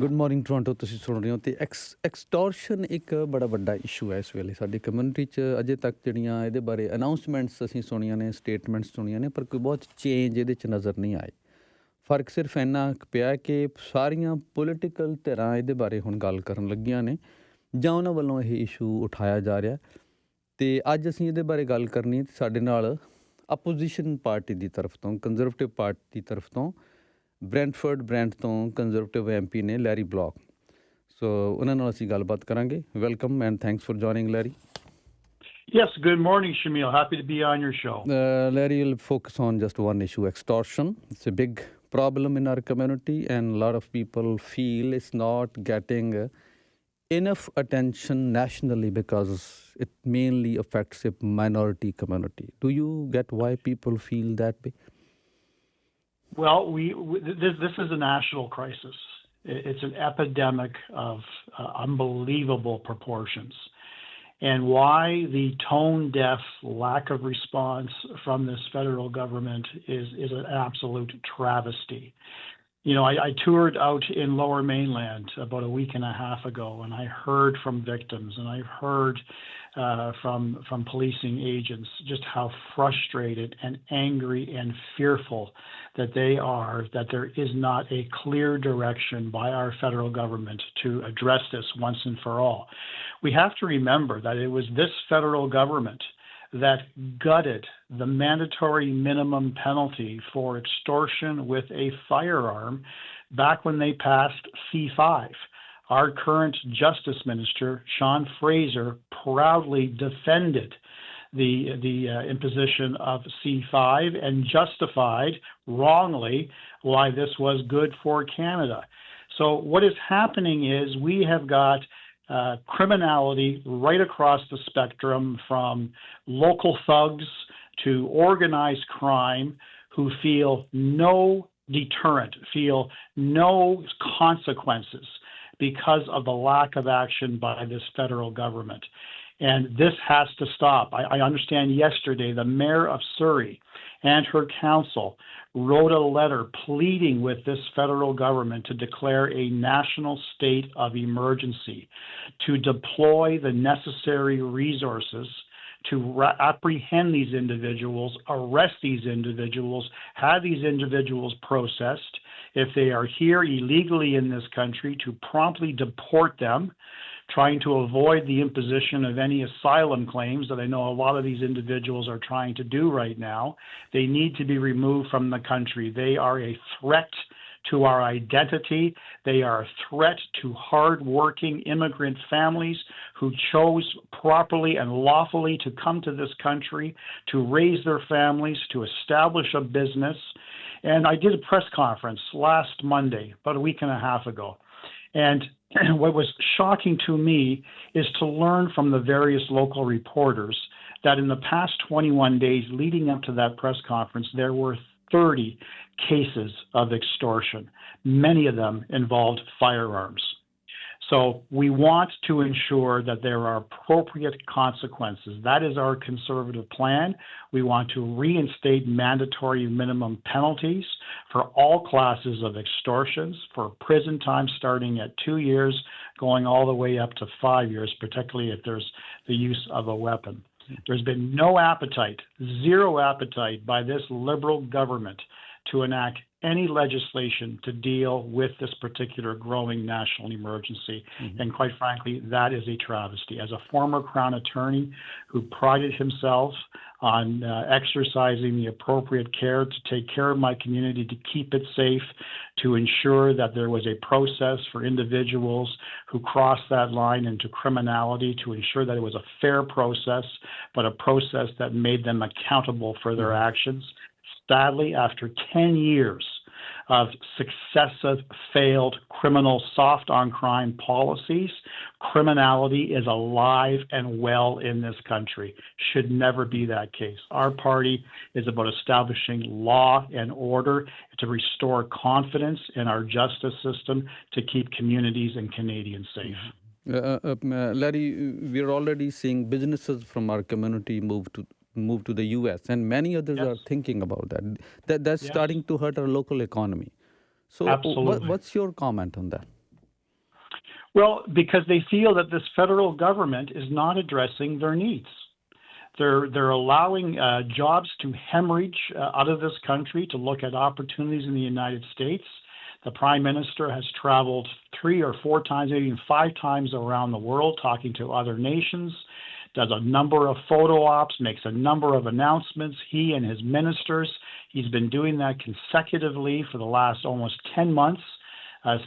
Good morning Toronto ਤੁਸੀਂ ਸੁਣ ਰਹੇ ਹੋ ਤੇ ਐਕਸਟੋਰਸ਼ਨ ਇੱਕ ਬੜਾ ਵੱਡਾ ਇਸ਼ੂ ਹੈ ਇਸ ਵੇਲੇ ਸਾਡੀ ਕਮਿਊਨਿਟੀ 'ਚ ਅਜੇ ਤੱਕ ਜਿਹੜੀਆਂ ਇਹਦੇ ਬਾਰੇ ਅਨਾਊਂਸਮੈਂਟਸ ਅਸੀਂ ਸੁਣੀਆਂ ਨੇ ਸਟੇਟਮੈਂਟਸ ਸੁਣੀਆਂ ਨੇ ਪਰ ਕੋਈ ਬਹੁਤ ਚੇਂਜ ਇਹਦੇ 'ਚ ਨਜ਼ਰ ਨਹੀਂ ਆਏ। ਫਰਕ ਸਿਰਫ ਇੰਨਾ ਪਿਆ ਕਿ ਸਾਰੀਆਂ ਪੋਲੀਟੀਕਲ ਧਿਰਾਂ ਇਹਦੇ ਬਾਰੇ ਹੁਣ ਗੱਲ ਕਰਨ ਲੱਗੀਆਂ ਨੇ ਜਾਂ ਉਹਨਾਂ ਵੱਲੋਂ ਇਹ ਇਸ਼ੂ ਉਠਾਇਆ ਜਾ ਰਿਹਾ ਅਤੇ ਅੱਜ ਅਸੀਂ ਇਹਦੇ ਬਾਰੇ ਗੱਲ ਕਰਨੀ ਤੇ ਸਾਡੇ ਨਾਲ ਆਪੋਜੀਸ਼ਨ ਪਾਰਟੀ ਦੀ ਤਰਫ ਤੋਂ ਕੰਜ਼ਰਵੇਟਿਵ ਪਾਰਟੀ ਦੀ ਤਰਫ ਤੋਂ ਬ੍ਰੈਂਟਫੋਰਡ-ਬ੍ਰੈਂਟ ਤੋਂ ਕੰਜ਼ਰਵੇਟਿਵ MP ਨੇ ਲੈਰੀ ਬਲੌਕ। ਸੋ ਉਹਨਾਂ ਨਾਲ ਅਸੀਂ ਗੱਲਬਾਤ ਕਰਾਂਗੇ। Welcome and thanks for joining Larry. Yes, good morning, Shameel. Happy to be on your show. Larry will focus on just one issue, extortion. It's a big problem in our community and a lot of people feel it's not getting enough attention nationally because it mainly affects a minority community. Do you get why people feel that way? Well, this is a national crisis. It's an epidemic of unbelievable proportions. And why the tone-deaf lack of response from this federal government is an absolute travesty. You know, I toured out in Lower Mainland about a week and a half ago, and I heard from victims, and I heard from policing agents just how frustrated and angry and fearful that they are, that there is not a clear direction by our federal government to address this once and for all. We have to remember that it was this federal government that gutted the mandatory minimum penalty for extortion with a firearm back when they passed C5. Our current Justice Minister, Sean Fraser, proudly defended the imposition of C5 and justified wrongly why this was good for Canada. So what is happening is we have got criminality right across the spectrum, from local thugs to organized crime, who feel no deterrent, feel no consequences because of the lack of action by this federal government. And this has to stop. I understand yesterday the mayor of Surrey and her council wrote a letter pleading with this federal government to declare a national state of emergency, to deploy the necessary resources to apprehend these individuals, arrest these individuals, have these individuals processed. If they are here illegally in this country, to promptly deport them, trying to avoid the imposition of any asylum claims that I know a lot of these individuals are trying to do right now. They need to be removed from the country. They are a threat to our identity. They are a threat to hard-working immigrant families who chose properly and lawfully to come to this country, to raise their families, to establish a business. And I did a press conference last Monday, about a week and a half ago. And what was shocking to me is to learn from the various local reporters that in the past 21 days leading up to that press conference, there were 30 cases of extortion. Many of them involved firearms. So we want to ensure that there are appropriate consequences. That is our conservative plan. We want to reinstate mandatory minimum penalties for all classes of extortions, for prison time starting at 2 years, going all the way up to 5 years, particularly if there's the use of a weapon. There's been no appetite, zero appetite by this Liberal government to enact any legislation to deal with this particular growing national emergency. And quite frankly, that is a travesty. As a former Crown attorney who prided himself on exercising the appropriate care to take care of my community, to keep it safe, to ensure that there was a process for individuals who crossed that line into criminality, to ensure that it was a fair process, but a process that made them accountable for their actions. Sadly, after 10 years of successive failed criminal soft-on-crime policies, criminality is alive and well in this country. Should never be that case. Our party is about establishing law and order to restore confidence in our justice system to keep communities and Canadians safe. Larry, we're already seeing businesses from our community move to the US, and many others are thinking about that. That's starting to hurt our local economy. So Absolutely. what's your comment on that? Well, because they feel that this federal government is not addressing their needs. They're allowing jobs to hemorrhage out of this country to look at opportunities in the United States. The Prime Minister has traveled 3 or 4 times, maybe even 5 times around the world talking to other nations, does a number of photo ops, makes a number of announcements. He and his ministers, he's been doing that consecutively for the last almost 10 months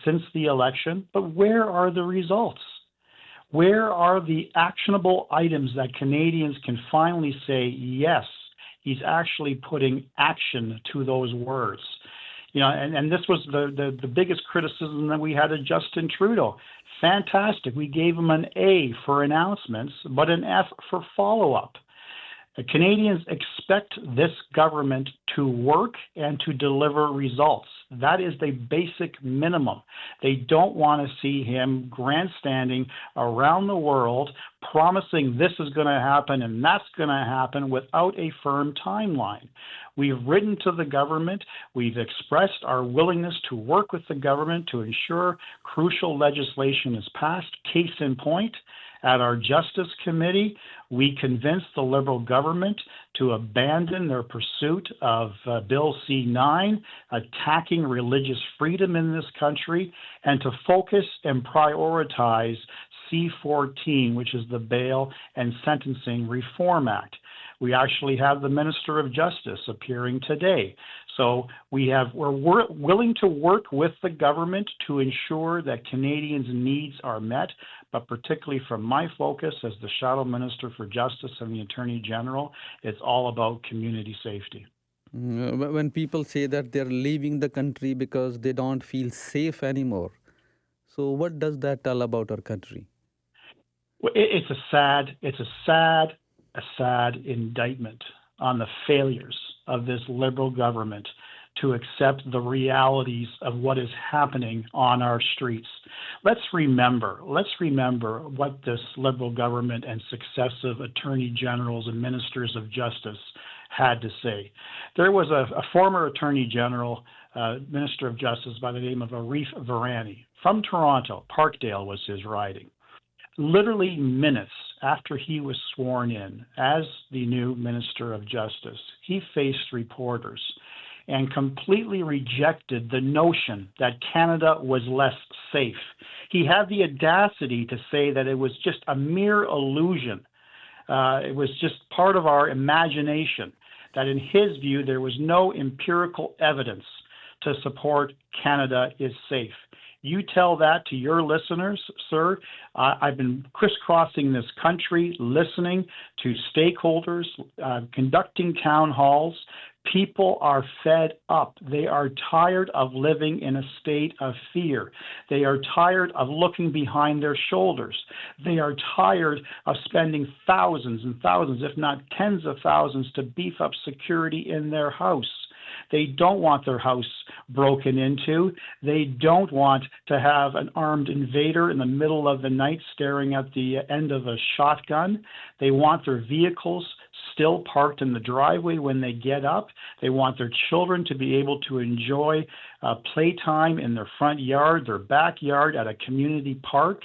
since the election. But where are the results? Where are the actionable items that Canadians can finally say, yes, he's actually putting action to those words? You know, and this was the biggest criticism that we had of Justin Trudeau. Fantastic. We gave him an A for announcements, but an F for follow-up. Canadians expect this government to work and to deliver results. That is the basic minimum. They don't want to see him grandstanding around the world, promising this is going to happen and that's going to happen without a firm timeline. We've written to the government. We've expressed our willingness to work with the government to ensure crucial legislation is passed. Case in point, at our Justice Committee, we convinced the Liberal government to abandon their pursuit of Bill C-9, attacking religious freedom in this country, and to focus and prioritize C-14, which is the Bail and Sentencing Reform Act. We actually have the Minister of Justice appearing today. So we're willing to work with the government to ensure that Canadians' needs are met, but particularly from my focus as the Shadow Minister for Justice and the Attorney General, it's all about community safety. When people say that they're leaving the country because they don't feel safe anymore, so what does that tell about our country? Well, it's a sad indictment on the failures of this Liberal government to accept the realities of what is happening on our streets. Let's remember what this Liberal government and successive attorney generals and ministers of justice had to say. There was a former attorney general, minister of justice by the name of Arif Virani from Toronto. Parkdale was his riding. Literally minutes after he was sworn in as the new Minister of Justice, he faced reporters and completely rejected the notion that Canada was less safe. He had the audacity to say that it was just a mere illusion. It was just part of our imagination, that in his view there was no empirical evidence to support Canada is safe. You tell that to your listeners, sir. I've been crisscrossing this country, listening to stakeholders, conducting town halls. People are fed up. They are tired of living in a state of fear. They are tired of looking behind their shoulders. They are tired of spending thousands and thousands, if not tens of thousands, to beef up security in their house. They don't want their house broken into. They don't want to have an armed invader in the middle of the night staring at the end of a shotgun. They want their vehicles still parked in the driveway when they get up. They want their children to be able to enjoy playtime in their front yard, their backyard, at a community park.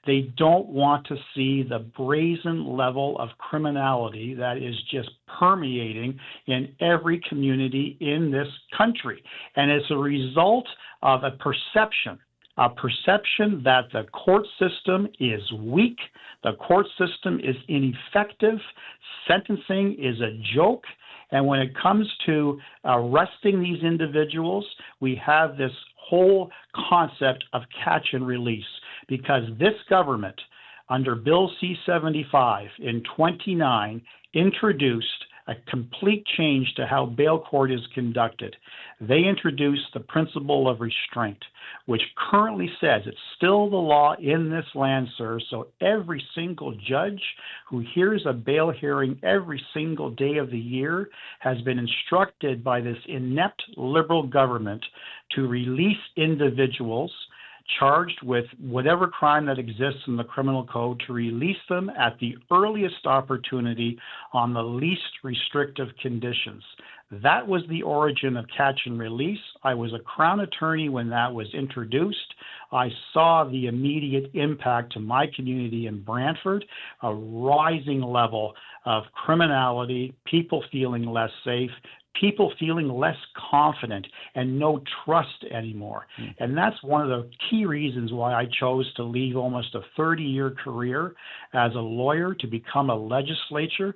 They don't want to see the brazen level of criminality that is just permeating in every community in this country. And it's a result of a perception that the court system is weak, the court system is ineffective, sentencing is a joke. And when it comes to arresting these individuals, we have this whole concept of catch and release, because this government, under Bill C-75 in 29, introduced a complete change to how bail court is conducted. They introduced the principle of restraint, which currently says it's still the law in this land, sir. So every single judge who hears a bail hearing every single day of the year has been instructed by this inept Liberal government to release individuals charged with whatever crime that exists in the criminal code, to release them at the earliest opportunity on the least restrictive conditions. That was the origin of catch and release. I was a Crown attorney when that was introduced. I saw the immediate impact to my community in Brantford, a rising level of criminality, people feeling less safe, people feeling less confident and no trust anymore. And that's one of the key reasons why I chose to leave almost a 30-year career as a lawyer to become a legislator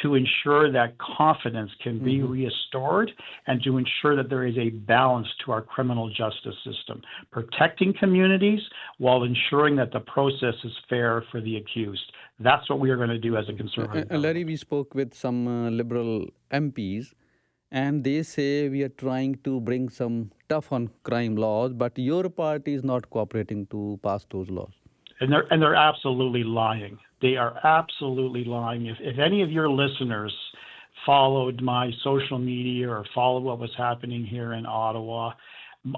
to ensure that confidence can be restored and to ensure that there is a balance to our criminal justice system, protecting communities while ensuring that the process is fair for the accused. That's what we are going to do as a conservative government. Larry, we spoke with some Liberal MPs, and they say we are trying to bring some tough on crime laws, but your party is not cooperating to pass those laws. And they're absolutely lying. They are absolutely lying. If any of your listeners followed my social media or followed what was happening here in Ottawa,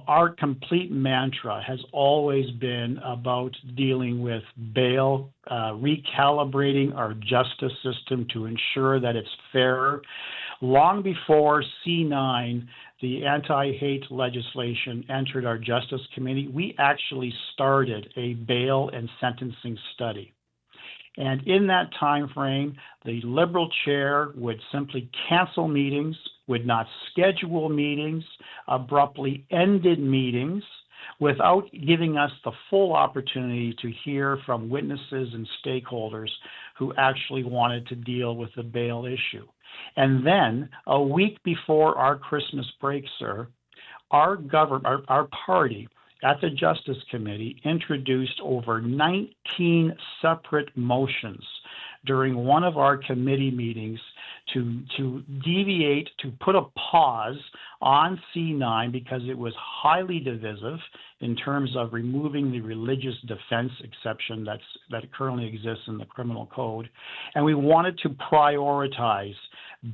our complete mantra has always been about dealing with bail, recalibrating our justice system to ensure that it's fairer. Long before C9, the anti-hate legislation, entered our Justice Committee, we actually started a bail and sentencing study. And in that time frame, the Liberal chair would simply cancel meetings, would not schedule meetings, abruptly ended meetings without giving us the full opportunity to hear from witnesses and stakeholders who actually wanted to deal with the bail issue. And then a week before our Christmas break, sir, our party at the Justice Committee introduced over 19 separate motions during one of our committee meetings to deviate, to put a pause on C9 because it was highly divisive in terms of removing the religious defense exception that currently exists in the criminal code. And we wanted to prioritize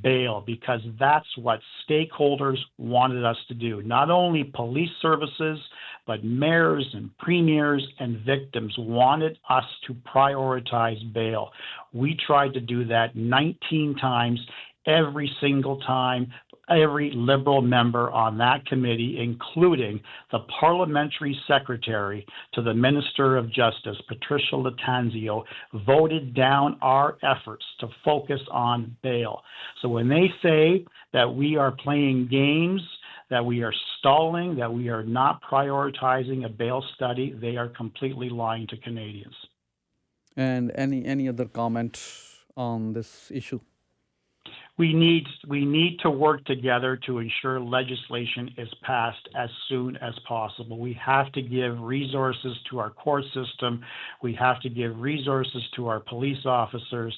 bail because that's what stakeholders wanted us to do. Not only police services, but mayors and premiers and victims wanted us to prioritize bail. We tried to do that 19 times, every single time. Every Liberal member on that committee, including the parliamentary secretary to the Minister of Justice, Patricia Latanzio, voted down our efforts to focus on bail. So when they say that we are playing games, that we are stalling, that we are not prioritizing a bail study, they are completely lying to Canadians. And any other comment on this issue? We need to work together to ensure legislation is passed as soon as possible. We have to give resources to our court system. We have to give resources to our police officers.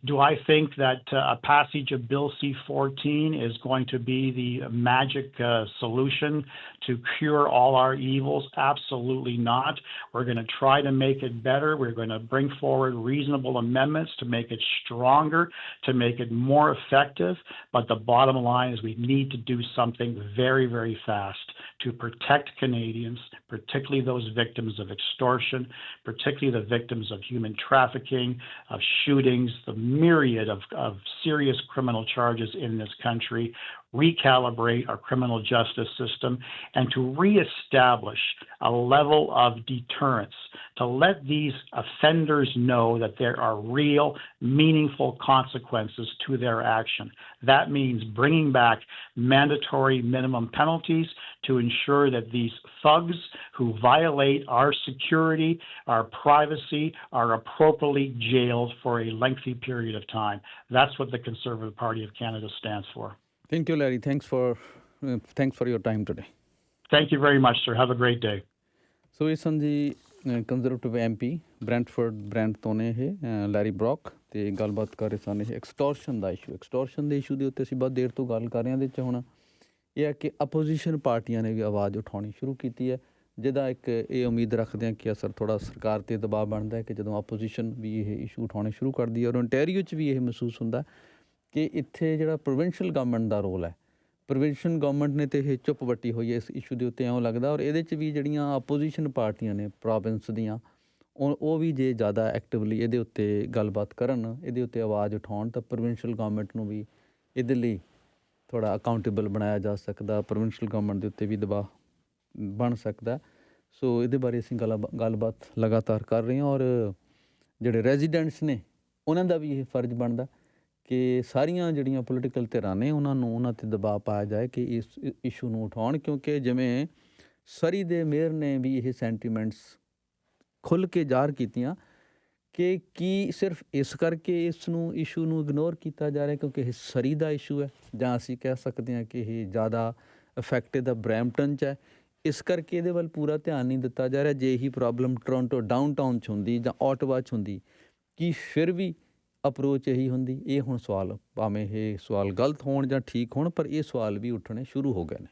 Do I think that a passage of Bill C-14 is going to be the magic solution to cure all our evils? Absolutely not. We're going to try to make it better. We're going to bring forward reasonable amendments to make it stronger, to make it more effective. But the bottom line is we need to do something very, very fast to protect Canadians, particularly those victims of extortion, particularly the victims of human trafficking, of shootings, the myriad of serious criminal charges in this country, recalibrate our criminal justice system, and to reestablish a level of deterrence, to let these offenders know that there are real, meaningful consequences to their action. That means bringing back mandatory minimum penalties to ensure that these thugs who violate our security, our privacy, are appropriately jailed for a lengthy period of time. That's what the Conservative Party of Canada stands for. Thank you, Larry. Thanks for your time today. Thank you very much, sir. Have a great day. So ਇਸ Sanji conservative MP Brantford-Brant ਤੋਂ ਨੇ ਇਹ Larry ਬ੍ਰੌਕ ਤੇ ਗੱਲਬਾਤ ਕਰ ਰਹੇ ਸਨ ਇਹ extortion ਦਾ issue. Extortion ਦੇ ਇਸ਼ੂ ਦੇ ਉੱਤੇ ਅਸੀਂ ਬਹੁਤ ਦੇਰ ਤੋਂ ਗੱਲ ਕਰ ਰਹੇ ਹਾਂ। ਇਹਦੇ 'ਚ ਹੁਣ ਇਹ ਹੈ ਕਿ ਅਪੋਜੀਸ਼ਨ ਪਾਰਟੀਆਂ ਨੇ ਵੀ ਆਵਾਜ਼ ਉਠਾਉਣੀ ਸ਼ੁਰੂ ਕੀਤੀ ਹੈ, ਜਿਹਦਾ ਇੱਕ ਇਹ ਉਮੀਦ ਰੱਖਦੇ ਹਾਂ ਕਿ ਅਸਰ ਥੋੜ੍ਹਾ ਸਰਕਾਰ 'ਤੇ ਦਬਾਅ ਬਣਦਾ ਹੈ ਕਿ ਜਦੋਂ ਅਪੋਜੀਸ਼ਨ ਵੀ ਇਹ ਇਸ਼ੂ ਉਠਾਉਣੇ ਸ਼ੁਰੂ ਕਰਦੀ ਹੈ। ਔਰ ਓਨਟਾਰੀਓ 'ਚ ਵੀ ਇਹ ਮਹਿਸੂਸ ਹੁੰਦਾ ਕਿ ਇੱਥੇ ਜਿਹੜਾ ਪ੍ਰੋਵਿੰਸ਼ੀਅਲ ਗਵਰਨਮੈਂਟ ਦਾ ਰੋਲ ਹੈ ਪ੍ਰੋਵਿੰਸ਼ਲ ਗਵਰਨਮੈਂਟ ਨੇ ਤਾਂ ਇਹ ਚੁੱਪ ਵੱਟੀ ਹੋਈ ਹੈ ਇਸ ਇਸ਼ੂ ਦੇ ਉੱਤੇ, ਇਉਂ ਲੱਗਦਾ। ਔਰ ਇਹਦੇ 'ਚ ਵੀ ਜਿਹੜੀਆਂ ਆਪੋਜੀਸ਼ਨ ਪਾਰਟੀਆਂ ਨੇ ਪ੍ਰੋਵਿੰਸ ਦੀਆਂ, ਉਹ ਵੀ ਜੇ ਜ਼ਿਆਦਾ ਐਕਟਿਵਲੀ ਇਹਦੇ ਉੱਤੇ ਗੱਲਬਾਤ ਕਰਨ, ਇਹਦੇ ਉੱਤੇ ਆਵਾਜ਼ ਉਠਾਉਣ, ਤਾਂ ਪ੍ਰੋਵਿੰਸ਼ਲ ਗਵਰਨਮੈਂਟ ਨੂੰ ਵੀ ਇਹਦੇ ਲਈ ਥੋੜ੍ਹਾ ਅਕਾਊਂਟੇਬਲ ਬਣਾਇਆ ਜਾ ਸਕਦਾ, ਪ੍ਰੋਵਿੰਸ਼ਲ ਗਵਰਨਮੈਂਟ ਦੇ ਉੱਤੇ ਵੀ ਦਬਾਅ ਬਣ ਸਕਦਾ। ਸੋ ਇਹਦੇ ਬਾਰੇ ਅਸੀਂ ਗੱਲਬਾਤ ਲਗਾਤਾਰ ਕਰ ਰਹੇ ਹਾਂ। ਔਰ ਜਿਹੜੇ ਰੈਜ਼ੀਡੈਂਟਸ ਨੇ ਉਹਨਾਂ ਦਾ ਵੀ ਇਹ ਫਰਜ਼ ਬਣਦਾ ਕਿ ਸਾਰੀਆਂ ਜਿਹੜੀਆਂ ਪੋਲੀਟੀਕਲ ਧਿਰਾਂ ਨੇ ਉਹਨਾਂ 'ਤੇ ਦਬਾਅ ਪਾਇਆ ਜਾਏ ਕਿ ਇਸ ਇਸ਼ੂ ਨੂੰ ਉਠਾਉਣ, ਕਿਉਂਕਿ ਜਿਵੇਂ ਸਰੀ ਦੇ ਮੇਅਰ ਨੇ ਵੀ ਇਹ ਸੈਂਟੀਮੈਂਟਸ ਖੁੱਲ੍ਹ ਕੇ ਜ਼ਾਹਰ ਕੀਤੀਆਂ ਕਿ ਕੀ ਸਿਰਫ ਇਸ ਕਰਕੇ ਇਸ ਇਸ਼ੂ ਨੂੰ ਇਗਨੋਰ ਕੀਤਾ ਜਾ ਰਿਹਾ ਕਿਉਂਕਿ ਇਹ ਸਰੀ ਦਾ ਇਸ਼ੂ ਹੈ, ਜਾਂ ਅਸੀਂ ਕਹਿ ਸਕਦੇ ਹਾਂ ਕਿ ਇਹ ਜ਼ਿਆਦਾ ਇਫੈਕਟਿਵ ਦਾ ਬਰੈਂਪਟਨ 'ਚ ਹੈ, ਇਸ ਕਰਕੇ ਇਹਦੇ ਵੱਲ ਪੂਰਾ ਧਿਆਨ ਨਹੀਂ ਦਿੱਤਾ ਜਾ ਰਿਹਾ। ਜੇ ਇਹੀ ਪ੍ਰੋਬਲਮ ਟੋਰਾਂਟੋ ਡਾਊਨਟਾਊਨ 'ਚ ਹੁੰਦੀ ਜਾਂ ਓਟਵਾ 'ਚ ਹੁੰਦੀ, ਕੀ ਫਿਰ ਵੀ ਅਪਰੋਚ ਇਹੀ ਹੁੰਦੀ? ਇਹ ਹੁਣ ਸਵਾਲ, ਭਾਵੇਂ ਇਹ ਸਵਾਲ ਗਲਤ ਹੋਣ ਜਾਂ ਠੀਕ ਹੋਣ, ਪਰ ਇਹ ਸਵਾਲ ਵੀ ਉੱਠਣੇ ਸ਼ੁਰੂ ਹੋ ਗਏ ਨੇ।